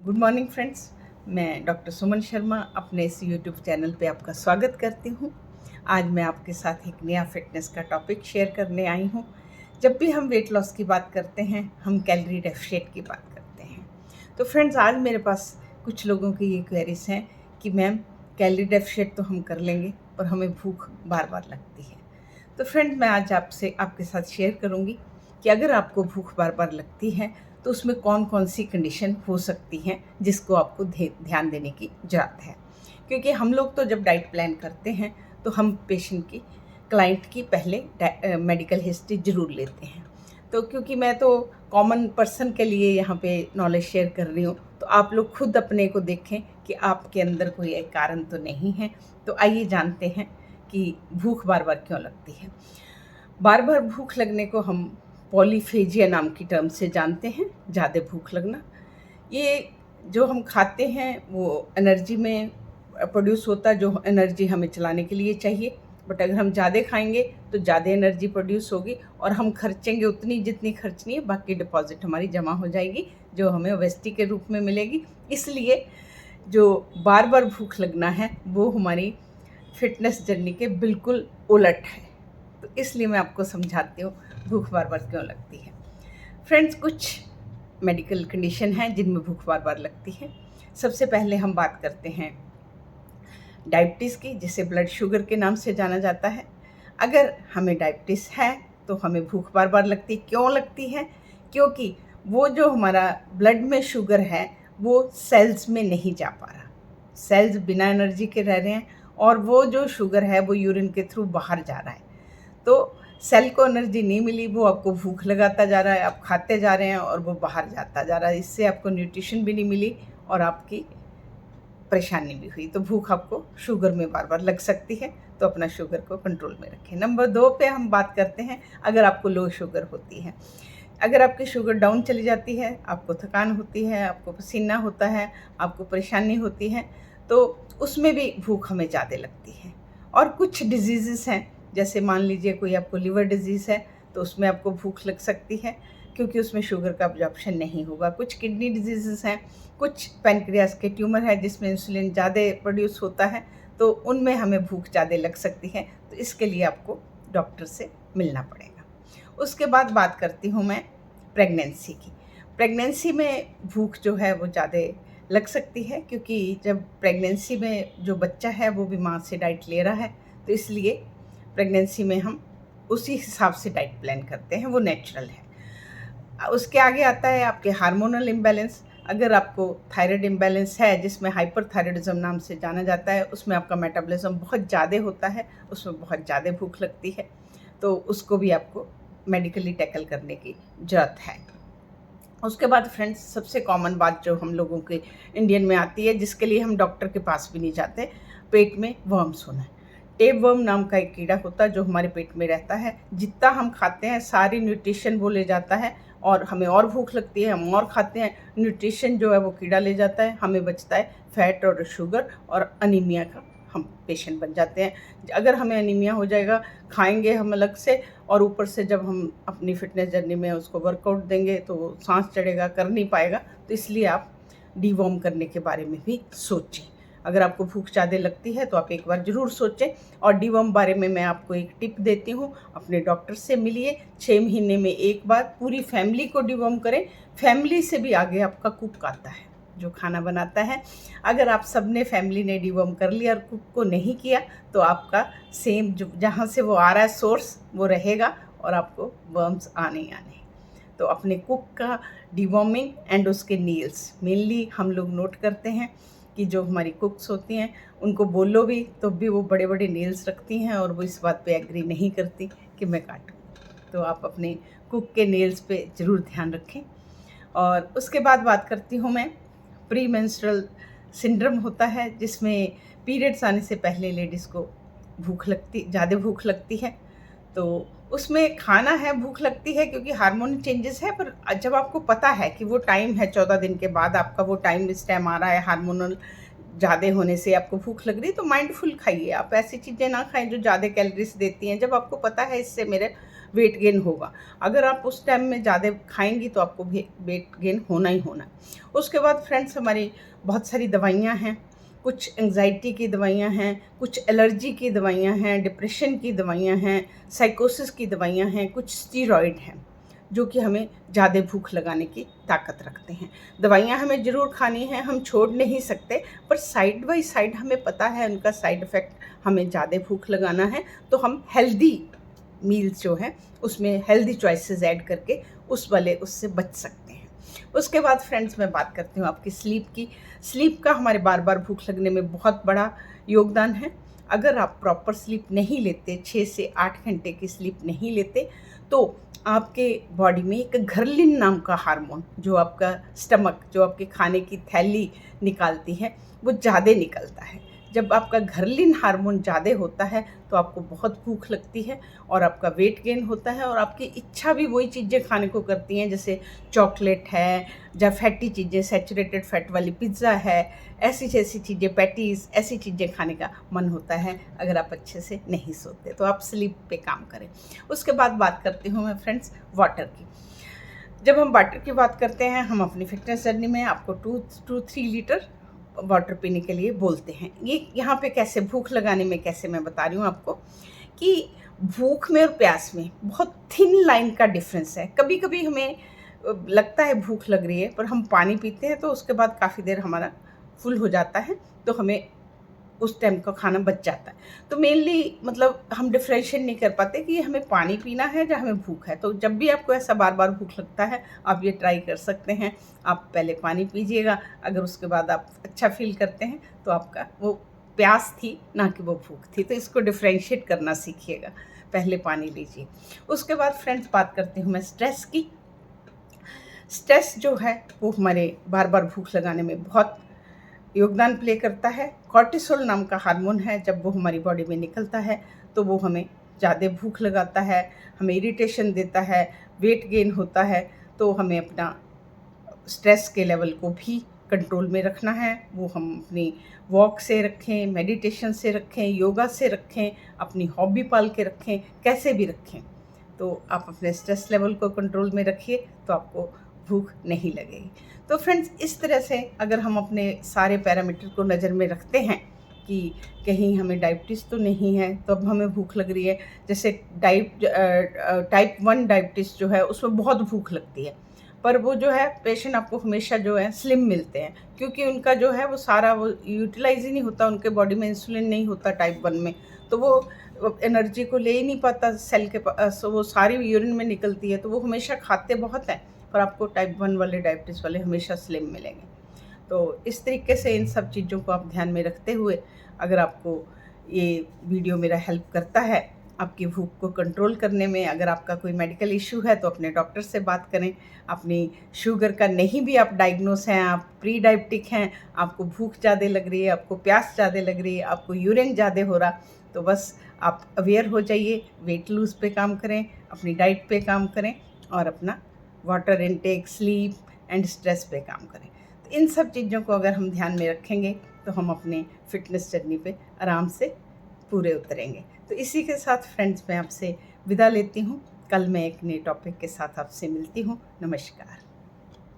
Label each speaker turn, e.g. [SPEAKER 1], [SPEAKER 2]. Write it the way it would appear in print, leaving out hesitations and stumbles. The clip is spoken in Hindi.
[SPEAKER 1] Good morning friends. मैं डॉक्टर सुमन शर्मा अपने इस यूट्यूब चैनल पे आपका स्वागत करती हूँ। आज मैं आपके साथ एक नया फिटनेस का टॉपिक शेयर करने आई हूँ। जब भी हम वेट लॉस की बात करते हैं, हम कैलोरी डेफिशिएट की बात करते हैं। तो फ्रेंड्स, आज मेरे पास कुछ लोगों की ये क्वेरीज हैं कि मैम, कैलोरी डेफिशिएट तो हम कर लेंगे पर हमें भूख बार बार लगती है। तो फ्रेंड्स, मैं आज आपसे आपके साथ शेयर करूँगी कि अगर आपको भूख बार बार लगती है तो उसमें कौन कौन सी कंडीशन हो सकती हैं जिसको आपको ध्यान देने की ज़रूरत है। क्योंकि हम लोग तो जब डाइट प्लान करते हैं तो हम पेशेंट की, क्लाइंट की पहले मेडिकल हिस्ट्री ज़रूर लेते हैं। तो क्योंकि मैं तो कॉमन पर्सन के लिए यहाँ पे नॉलेज शेयर कर रही हूँ, तो आप लोग खुद अपने को देखें कि आपके अंदर कोई एक कारण तो नहीं है। तो आइए जानते हैं कि भूख बार बार क्यों लगती है। बार बार भूख लगने को हम पॉलीफेजिया नाम की टर्म से जानते हैं, ज़्यादा भूख लगना। ये जो हम खाते हैं वो एनर्जी में प्रोड्यूस होता है, जो एनर्जी हमें चलाने के लिए चाहिए। बट अगर हम ज़्यादा खाएंगे तो ज़्यादा एनर्जी प्रोड्यूस होगी और हम खर्चेंगे उतनी जितनी खर्चनी है, बाकी डिपॉजिट हमारी जमा हो जाएगी जो हमें ओबेसिटी के रूप में मिलेगी। इसलिए जो बार बार भूख लगना है वो हमारी फिटनेस जर्नी के बिल्कुल उलट है। तो इसलिए मैं आपको समझाती हूँ भूख बार बार क्यों लगती है। फ्रेंड्स, कुछ मेडिकल कंडीशन हैं जिनमें भूख बार बार लगती है। सबसे पहले हम बात करते हैं डायबिटीज़ की, जिसे ब्लड शुगर के नाम से जाना जाता है। अगर हमें डायबिटीज़ है तो हमें भूख बार बार लगती है। क्यों लगती है? क्योंकि वो जो हमारा ब्लड में शुगर है वो सेल्स में नहीं जा पा रहा। सेल्स बिना एनर्जी के रह रहे हैं और वो जो शुगर है वो यूरिन के थ्रू बाहर जा रहा है। तो सेल को एनर्जी नहीं मिली, वो आपको भूख लगाता जा रहा है, आप खाते जा रहे हैं और वो बाहर जाता जा रहा है। इससे आपको न्यूट्रिशन भी नहीं मिली और आपकी परेशानी भी हुई। तो भूख आपको शुगर में बार बार लग सकती है। तो अपना शुगर को कंट्रोल में रखें। नंबर 2 पे हम बात करते हैं, अगर आपको लो शुगर होती है। अगर आपकी शुगर डाउन चली जाती है, आपको थकान होती है, आपको पसीना होता है, आपको परेशानी होती है, तो उसमें भी भूख हमें ज़्यादा लगती है। और कुछ डिजीज़ेस हैं, जैसे मान लीजिए कोई आपको लिवर डिजीज़ है तो उसमें आपको भूख लग सकती है क्योंकि उसमें शुगर का अब्जॉर्प्शन नहीं होगा। कुछ किडनी डिजीज़ेस हैं, कुछ पैनक्रियास के ट्यूमर है जिसमें इंसुलिन ज़्यादा प्रोड्यूस होता है, तो उनमें हमें भूख ज़्यादा लग सकती है। तो इसके लिए आपको डॉक्टर से मिलना पड़ेगा। उसके बाद बात करती हूँ मैं प्रेगनेंसी की। प्रेगनेंसी में भूख जो है वो ज़्यादा लग सकती है क्योंकि जब प्रेगनेंसी में जो बच्चा है वो भी माँ से डाइट ले रहा है, तो इसलिए प्रेगनेंसी में हम उसी हिसाब से डाइट प्लान करते हैं, वो नेचुरल है। उसके आगे आता है आपके हार्मोनल इम्बैलेंस। अगर आपको थायराइड इम्बैलेंस है, जिसमें हाइपरथायराइडिज्म नाम से जाना जाता है, उसमें आपका मेटाबॉलिज्म बहुत ज़्यादा होता है, उसमें बहुत ज़्यादा भूख लगती है, तो उसको भी आपको मेडिकली टैकल करने की ज़रूरत है। उसके बाद फ्रेंड्स, सबसे कॉमन बात जो हम लोगों के इंडियन में आती है, जिसके लिए हम डॉक्टर के पास भी नहीं जाते, पेट में वर्म्स होना है। टेपवर्म नाम का एक कीड़ा होता है जो हमारे पेट में रहता है। जितना हम खाते हैं सारी न्यूट्रिशन वो ले जाता है और हमें और भूख लगती है, हम और खाते हैं, न्यूट्रिशन जो है वो कीड़ा ले जाता है, हमें बचता है फैट और शुगर और अनीमिया का हम पेशेंट बन जाते हैं। अगर हमें अनीमिया हो जाएगा, खाएंगे हम अलग से और ऊपर से जब हम अपनी फिटनेस जर्नी में उसको वर्कआउट देंगे तो सांस चढ़ेगा, कर नहीं पाएगा। तो इसलिए आप डीवॉर्म करने के बारे में भी सोचें। अगर आपको भूख ज़्यादा लगती है तो आप एक बार ज़रूर सोचें। और डीवॉर्म बारे में मैं आपको एक टिप देती हूँ, अपने डॉक्टर से मिलिए, 6 महीने में एक बार पूरी फैमिली को डीवॉर्म करें। फैमिली से भी आगे आपका कुक आता है जो खाना बनाता है। अगर आप सबने फैमिली ने डीवॉर्म कर लिया और कुक को नहीं किया तो आपका सेम जो जहाँ से वो आ रहा है सोर्स, वो रहेगा और आपको वर्म्स आने ही आने। तो अपने कुक का डीवॉर्मिंग एंड उसके नील्स मेनली हम लोग नोट करते हैं कि जो हमारी कुक्स होती हैं उनको बोलो भी तो भी वो बड़े बड़े नेल्स रखती हैं और वो इस बात पे एग्री नहीं करती कि मैं काटूं। तो आप अपने कुक के नेल्स पे ज़रूर ध्यान रखें। और उसके बाद बात करती हूँ मैं, प्री मेंस्ट्रुअल सिंड्रोम होता है जिसमें पीरियड्स आने से पहले लेडीज़ को ज़्यादा भूख लगती है। तो उसमें खाना है, भूख लगती है क्योंकि हार्मोन चेंजेस है। पर जब आपको पता है कि वो टाइम है, 14 दिन के बाद आपका वो टाइम इस टाइम आ रहा है, हार्मोनल ज़्यादा होने से आपको भूख लग रही है, तो माइंडफुल खाइए। आप ऐसी चीज़ें ना खाएं जो ज़्यादा कैलोरीज देती हैं। जब आपको पता है इससे मेरे वेट गेन होगा। अगर आप उस टाइम में ज़्यादा खाएंगी तो आपको वेट गेन होना ही होना है। उसके बाद फ्रेंड्स हमारी बहुत सारी दवाइयाँ हैं, कुछ एंग्जाइटी की दवाइयाँ हैं, कुछ एलर्जी की दवाइयाँ हैं, डिप्रेशन की दवाइयाँ हैं, साइकोसिस की दवाइयाँ हैं, कुछ स्टीरॉइड हैं जो कि हमें ज़्यादा भूख लगाने की ताकत रखते हैं। दवाइयाँ हमें ज़रूर खानी है, हम छोड़ नहीं सकते, पर साइड बाय साइड हमें पता है उनका साइड इफ़ेक्ट, हमें ज़्यादा भूख लगाना है तो हम हेल्दी मील्स जो हैं उसमें हेल्दी चॉइसेस ऐड करके उससे बच सकते हैं। उसके बाद फ्रेंड्स मैं बात करती हूँ आपकी स्लीप की। स्लीप का हमारे बार बार भूख लगने में बहुत बड़ा योगदान है। अगर आप प्रॉपर स्लीप नहीं लेते, 6 से 8 घंटे की स्लीप नहीं लेते, तो आपके बॉडी में एक घर्लिन नाम का हार्मोन, जो आपका स्टमक, जो आपके खाने की थैली निकालती है, वो ज़्यादा निकलता है। जब आपका घर्लिन हार्मोन ज़्यादा होता है तो आपको बहुत भूख लगती है और आपका वेट गेन होता है, और आपकी इच्छा भी वही चीज़ें खाने को करती हैं, जैसे चॉकलेट है या फैटी चीज़ें, सैचुरेटेड फैट वाली पिज़्ज़ा है, ऐसी जैसी चीज़ें, पैटीज़, ऐसी चीज़ें खाने का मन होता है अगर आप अच्छे से नहीं सोते। तो आप स्लीप पे काम करें। उसके बाद बात करती हूँ मैं फ्रेंड्स वाटर की। जब हम वाटर की बात करते हैं, हम अपनी फिटनेस जर्नी में आपको 2-3 लीटर वाटर पीने के लिए बोलते हैं। ये यहाँ पे कैसे भूख लगाने में कैसे मैं बता रही हूँ आपको कि भूख में और प्यास में बहुत थिन लाइन का डिफरेंस है। कभी कभी हमें लगता है भूख लग रही है, पर हम पानी पीते हैं तो उसके बाद काफ़ी देर हमारा फुल हो जाता है, तो हमें उस टाइम का खाना बच जाता है। तो मेनली मतलब हम डिफरेंशिएट नहीं कर पाते कि हमें पानी पीना है या हमें भूख है। तो जब भी आपको ऐसा बार बार भूख लगता है, आप ये ट्राई कर सकते हैं। आप पहले पानी पीजिएगा, अगर उसके बाद आप अच्छा फील करते हैं तो आपका वो प्यास थी ना कि वो भूख थी। तो इसको डिफरेंशिएट करना सीखिएगा। पहले पानी लीजिए। उसके बाद फ्रेंड्स बात करती हूँ मैं स्ट्रेस की। स्ट्रेस जो है वो हमारे बार बार भूख लगाने में बहुत योगदान प्ले करता है। कॉर्टिसोल नाम का हार्मोन है, जब वो हमारी बॉडी में निकलता है तो वो हमें ज़्यादा भूख लगाता है, हमें इरिटेशन देता है, वेट गेन होता है। तो हमें अपना स्ट्रेस के लेवल को भी कंट्रोल में रखना है। वो हम अपनी वॉक से रखें, मेडिटेशन से रखें, योगा से रखें, अपनी हॉबी पाल के रखें, कैसे भी रखें। तो आप अपने स्ट्रेस लेवल को कंट्रोल में रखिए तो आपको भूख नहीं लगेगी। तो फ्रेंड्स इस तरह से अगर हम अपने सारे पैरामीटर को नज़र में रखते हैं कि कहीं हमें डायबिटीज़ तो नहीं है, तो अब हमें भूख लग रही है। जैसे टाइप 1 डायबिटीज़ जो है उसमें बहुत भूख लगती है, पर वो जो है पेशेंट आपको हमेशा जो है स्लिम मिलते हैं, क्योंकि उनका जो है वो सारा वो यूटिलाइज ही नहीं होता, उनके बॉडी में इंसुलिन नहीं होता टाइप 1 में, तो वो एनर्जी को ले ही नहीं पाता सेल के पास, वो सारी यूरिन में निकलती है। तो वो हमेशा खाते बहुत हैं, पर आपको टाइप 1 वाले डायबिटीज़ वाले हमेशा स्लिम मिलेंगे। तो इस तरीके से इन सब चीज़ों को आप ध्यान में रखते हुए, अगर आपको ये वीडियो मेरा हेल्प करता है आपकी भूख को कंट्रोल करने में, अगर आपका कोई मेडिकल इश्यू है तो अपने डॉक्टर से बात करें। अपनी शुगर का नहीं भी आप डायग्नोस हैं, आप प्री डायबिटिक हैं, आपको भूख ज़्यादा लग रही है, आपको प्यास ज़्यादा लग रही है, आपको यूरिन ज़्यादा हो रहा, तो बस आप अवेयर हो जाइए, वेट लूज़ पे काम करें, अपनी डाइट पे काम करें और अपना water intake, sleep and stress पे काम करें। तो इन सब चीज़ों को अगर हम ध्यान में रखेंगे तो हम अपने फिटनेस जर्नी पे आराम से पूरे उतरेंगे। तो इसी के साथ फ्रेंड्स मैं आपसे विदा लेती हूँ। कल मैं एक नए टॉपिक के साथ आपसे मिलती हूँ। नमस्कार।